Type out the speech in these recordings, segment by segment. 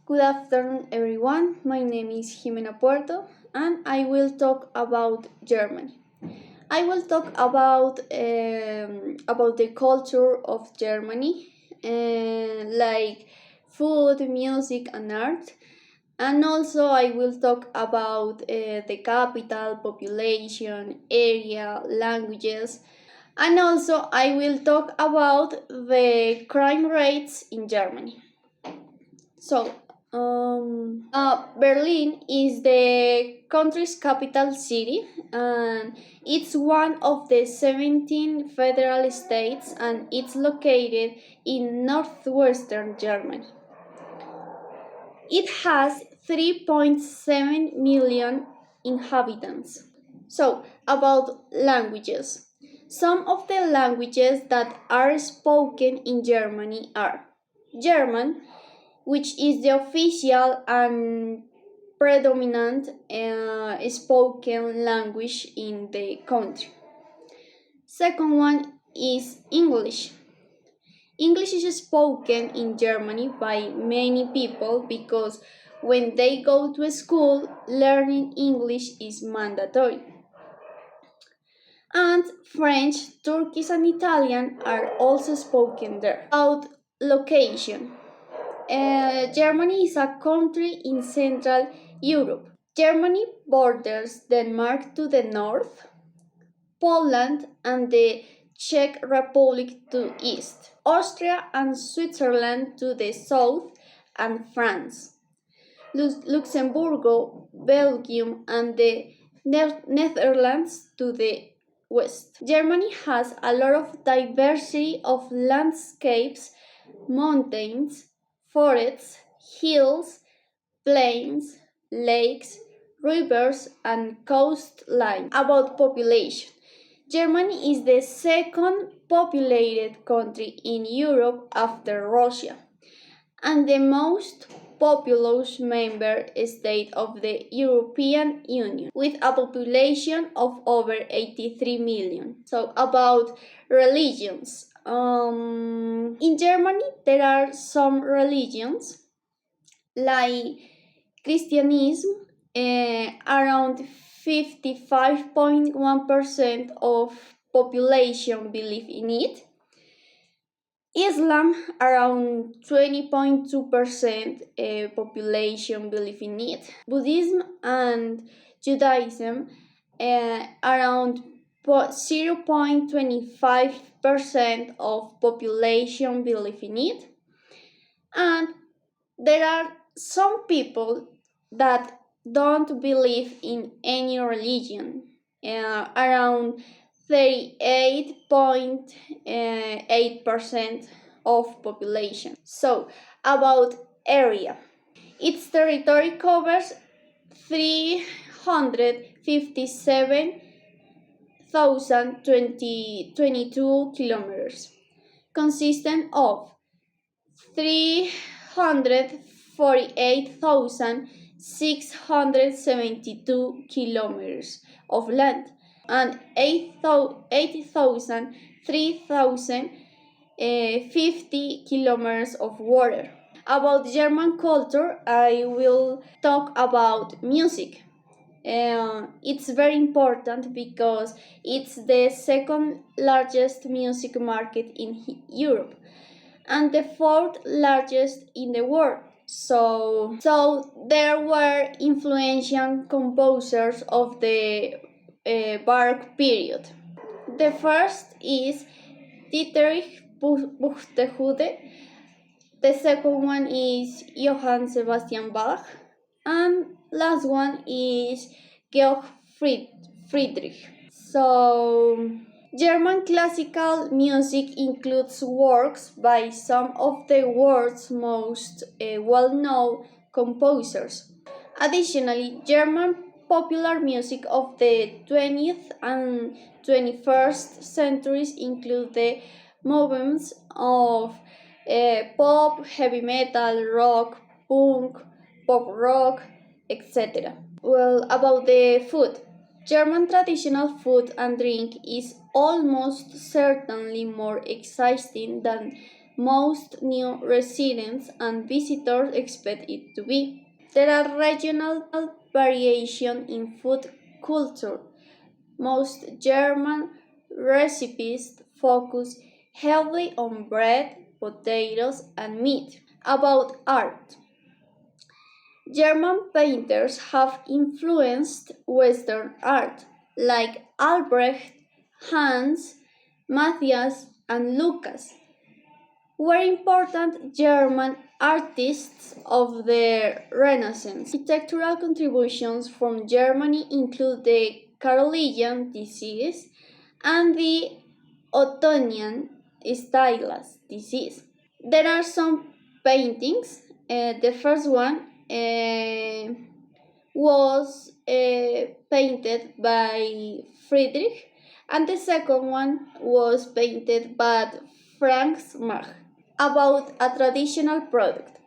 Good afternoon, everyone. My name is Jimena Puerto, and I will talk about Germany. I will talk about the culture of Germany, like food, music, and art. And also, I will talk about the capital, population, area, languages, and also I will talk about the crime rates in Germany. So, Berlin is the country's capital city, and it's one of the 17 federal states, and it's located in northwestern Germany. It has 3.7 million inhabitants. So, about languages. Some of the languages that are spoken in Germany are German, which is the official and predominant spoken language in the country. Second one is English. English is spoken in Germany by many people because when they go to school, learning English is mandatory. And French, Turkish, and Italian are also spoken there. About location. Germany is a country in Central Europe. Germany borders Denmark to the north, Poland and the Czech Republic to east, Austria and Switzerland to the south, and France, Luxembourg, Belgium, and the Netherlands to the west. Germany has a lot of diversity of landscapes, mountains, forests, hills, plains, lakes, rivers, and coastline. About population. Germany is the second populated country in Europe after Russia, and the most populous member state of the European Union, with a population of over 83 million. So, about religions. In Germany, there are some religions like Christianism, around 55.1% of population believe in it. Islam, around 20.2% population believe in it. Buddhism and Judaism, around 0.25% of population believe in it. And there are some people that don't believe in any religion, around 38.8% of population. So, about area. Its territory covers 357,022 kilometers, consisting of 348,672 kilometers of land and 3,050 kilometers of water. About German culture, I will talk about music. It's very important because it's the second largest music market in Europe and the fourth largest in the world. So there were influential composers of the Baroque period. The first is Dietrich Buxtehude. The second one is Johann Sebastian Bach, and last one is Georg Friedrich. So, German classical music includes works by some of the world's most well-known composers. Additionally, German popular music of the 20th and 21st centuries include the movements of pop, heavy metal, rock, punk, pop rock, etc. Well, about the food. German traditional food and drink is almost certainly more exciting than most new residents and visitors expect it to be. There are regional variation in food culture. Most German recipes focus heavily on bread, potatoes, and meat. About art, German painters have influenced Western art, like Albrecht, Hans, Matthias, and Lucas, were important German artists of the Renaissance. Architectural contributions from Germany include the Carolingian disease and the Ottonian stylus disease. There are some paintings. The first one was painted by Friedrich, and the second one was painted by Frank Mach. About a traditional product,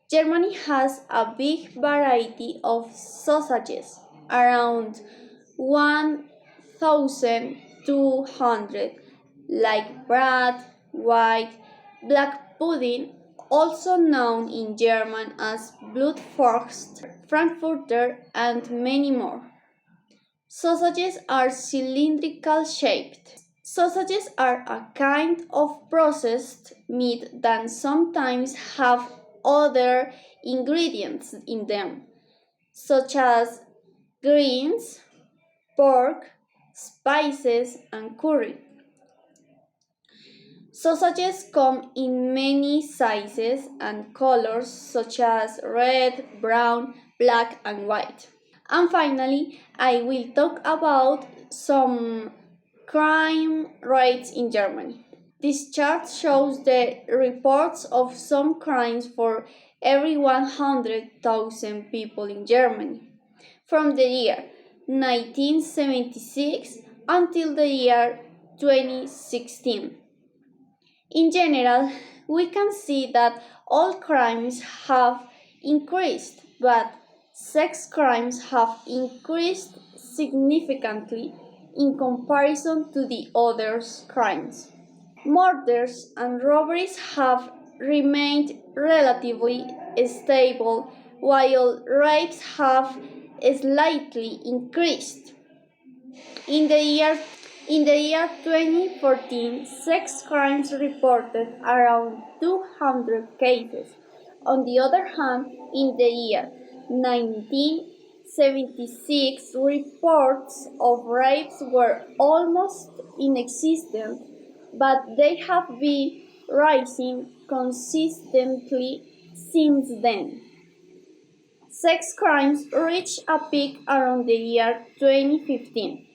Germany has a big variety of sausages, around 1,200, like bread, white, black pudding, also known in German as Blutwurst, Frankfurter, and many more. Sausages are cylindrical shaped. Sausages are a kind of processed meat that sometimes have other ingredients in them, such as greens, pork, spices, and curry. Sausages come in many sizes and colors, such as red, brown, black, and white. And finally, I will talk about some crime rates in Germany. This chart shows the reports of some crimes for every 100,000 people in Germany from the year 1976 until the year 2016. In general, we can see that all crimes have increased, but sex crimes have increased significantly in comparison to the other crimes. Murders and robberies have remained relatively stable, while rapes have slightly increased. In the year in the year 2014, sex crimes reported around 200 cases. On the other hand, in the year 1976, reports of rapes were almost inexistent, but they have been rising consistently since then. Sex crimes reached a peak around the year 2015.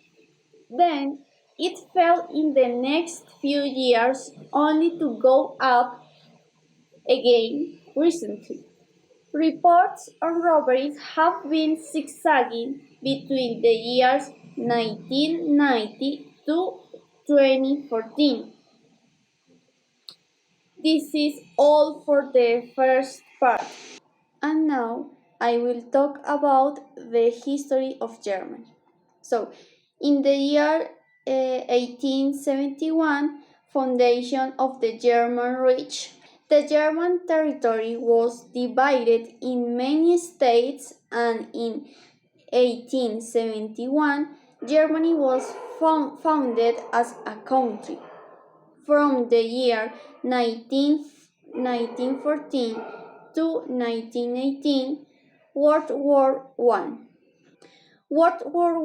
Then it fell in the next few years only to go up again recently. Reports on robberies have been zigzagging between the years 1990 to 2014. This is all for the first part. And now I will talk about the history of Germany. So, in the year 1871, foundation of the German Reich. The German territory was divided in many states, and in 1871, Germany was founded as a country. From the year 1914 to 1918, World War I. World War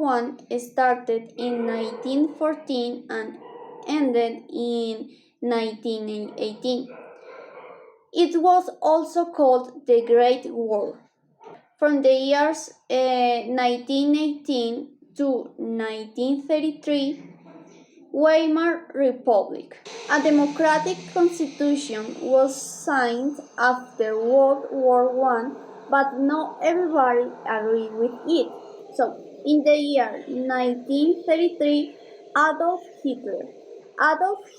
I started in 1914 and ended in 1918. It was also called the Great War. From the years 1918 to 1933, Weimar Republic. A democratic constitution was signed after World War I, but not everybody agreed with it. So, in the year 1933, Adolf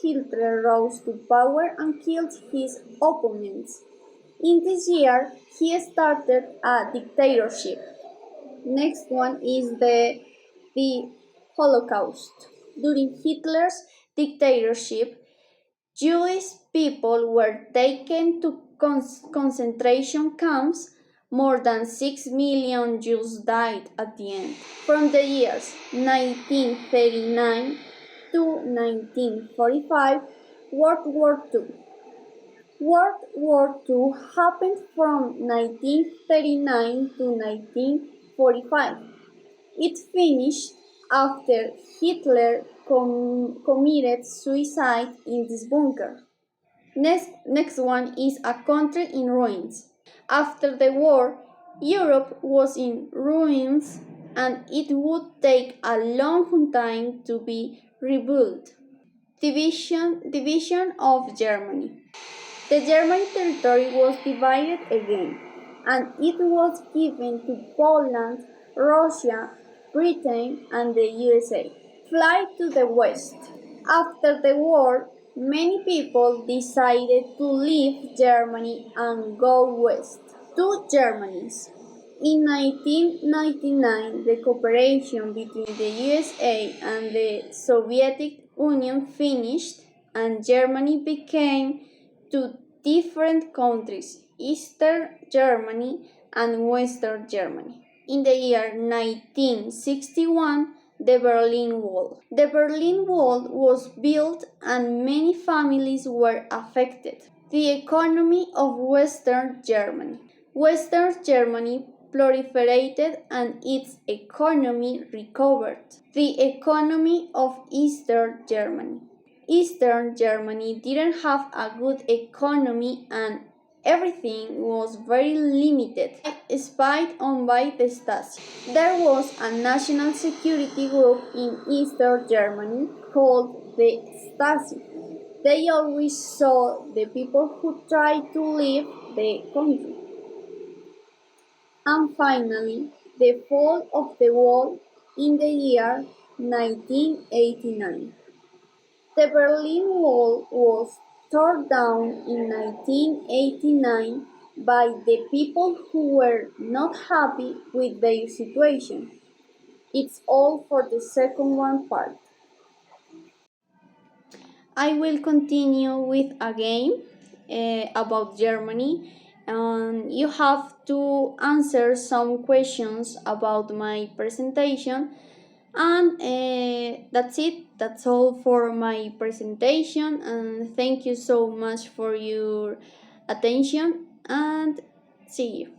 Hitler rose to power and killed his opponents. In this year, he started a dictatorship. Next one is the Holocaust. During Hitler's dictatorship, Jewish people were taken to concentration camps. More than 6 million Jews died at the end. From the years 1939 to 1945, World War II. World War II happened from 1939 to 1945. It finished after Hitler committed suicide in this bunker. Next one is A Country in Ruins. After the war, Europe was in ruins and it would take a long time to be rebuilt. Division of Germany. The German territory was divided again, and it was given to Poland, Russia, Britain, and the USA. Fly to the west. After the war, many people decided to leave Germany and go west. Two Germanys. In 1999, the cooperation between the USA and the Soviet Union finished, and Germany became two different countries, Eastern Germany and Western Germany. In the year 1961, the Berlin Wall. The Berlin Wall was built and many families were affected. The economy of Western Germany. Western Germany proliferated and its economy recovered. The economy of Eastern Germany. Eastern Germany didn't have a good economy and everything was very limited, spied on by the Stasi. There was a national security group in Eastern Germany called the Stasi. They always saw the people who tried to leave the country. And finally, the fall of the wall in the year 1989. The Berlin Wall was torn down in 1989 by the people who were not happy with their situation. It's all for the second one part. I will continue with a game about Germany. You have to answer some questions about my presentation, and that's it. That's all for my presentation, and thank you so much for your attention, and see you.